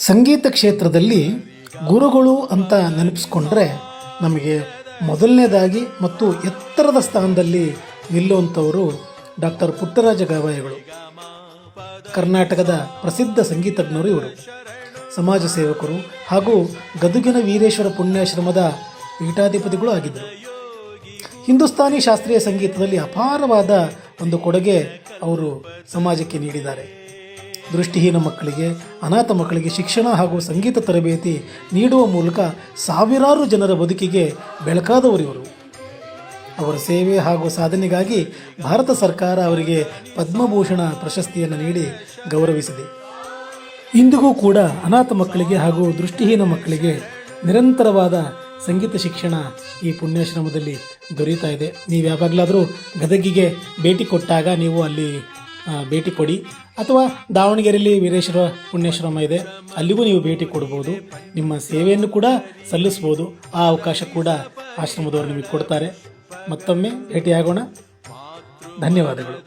ಸಂಗೀತ ಕ್ಷೇತ್ರದಲ್ಲಿ ಗುರುಗಳು ಅಂತ ನೆನಪಿಸ್ಕೊಂಡ್ರೆ ನಮಗೆ ಮೊದಲನೇದಾಗಿ ಮತ್ತು ಎತ್ತರದ ಸ್ಥಾನದಲ್ಲಿ ನಿಲ್ಲುವಂಥವರು ಡಾಕ್ಟರ್ ಪುಟ್ಟರಾಜ ಗವಾಯಿಗಳು. ಕರ್ನಾಟಕದ ಪ್ರಸಿದ್ಧ ಸಂಗೀತಜ್ಞರು ಇವರು. ಸಮಾಜ ಸೇವಕರು ಹಾಗೂ ಗದುಗಿನ ವೀರೇಶ್ವರ ಪುಣ್ಯಾಶ್ರಮದ ಪೀಠಾಧಿಪತಿಗಳು ಆಗಿದ್ದರು. ಹಿಂದೂಸ್ತಾನಿ ಶಾಸ್ತ್ರೀಯ ಸಂಗೀತದಲ್ಲಿ ಅಪಾರವಾದ ಒಂದು ಕೊಡುಗೆ ಅವರು ಸಮಾಜಕ್ಕೆ ನೀಡಿದ್ದಾರೆ. ದೃಷ್ಟಿಹೀನ ಮಕ್ಕಳಿಗೆ, ಅನಾಥ ಮಕ್ಕಳಿಗೆ ಶಿಕ್ಷಣ ಹಾಗೂ ಸಂಗೀತ ತರಬೇತಿ ನೀಡುವ ಮೂಲಕ ಸಾವಿರಾರು ಜನರ ಬದುಕಿಗೆ ಬೆಳಕಾದವರು ಇವರು. ಅವರ ಸೇವೆ ಹಾಗೂ ಸಾಧನೆಗಾಗಿ ಭಾರತ ಸರ್ಕಾರ ಅವರಿಗೆ ಪದ್ಮಭೂಷಣ ಪ್ರಶಸ್ತಿಯನ್ನು ನೀಡಿ ಗೌರವಿಸಿದೆ. ಇಂದಿಗೂ ಕೂಡ ಅನಾಥ ಮಕ್ಕಳಿಗೆ ಹಾಗೂ ದೃಷ್ಟಿಹೀನ ಮಕ್ಕಳಿಗೆ ನಿರಂತರವಾದ ಸಂಗೀತ ಶಿಕ್ಷಣ ಈ ಪುಣ್ಯಾಶ್ರಮದಲ್ಲಿ ದೊರೀತಾ ಇದೆ. ನೀವು ಯಾವಾಗಲಾದರೂ ಗದಗಿಗೆ ಭೇಟಿ ಕೊಟ್ಟಾಗ ನೀವು ಅಲ್ಲಿ ಭೇಟಿ ಕೊಡಿ, ಅಥವಾ ದಾವಣಗೆರೆಯಲ್ಲಿ ವೀರೇಶ್ವರ ಪುಣ್ಯಾಶ್ರಮ ಇದೆ, ಅಲ್ಲಿಗೂ ನೀವು ಭೇಟಿ ಕೊಡ್ಬೋದು. ನಿಮ್ಮ ಸೇವೆಯನ್ನು ಕೂಡ ಸಲ್ಲಿಸ್ಬೋದು. ಆ ಅವಕಾಶ ಕೂಡ ಆಶ್ರಮದವರು ನಿಮಗೆ ಕೊಡ್ತಾರೆ. ಮತ್ತೊಮ್ಮೆ ಭೇಟಿಯಾಗೋಣ. ಧನ್ಯವಾದಗಳು.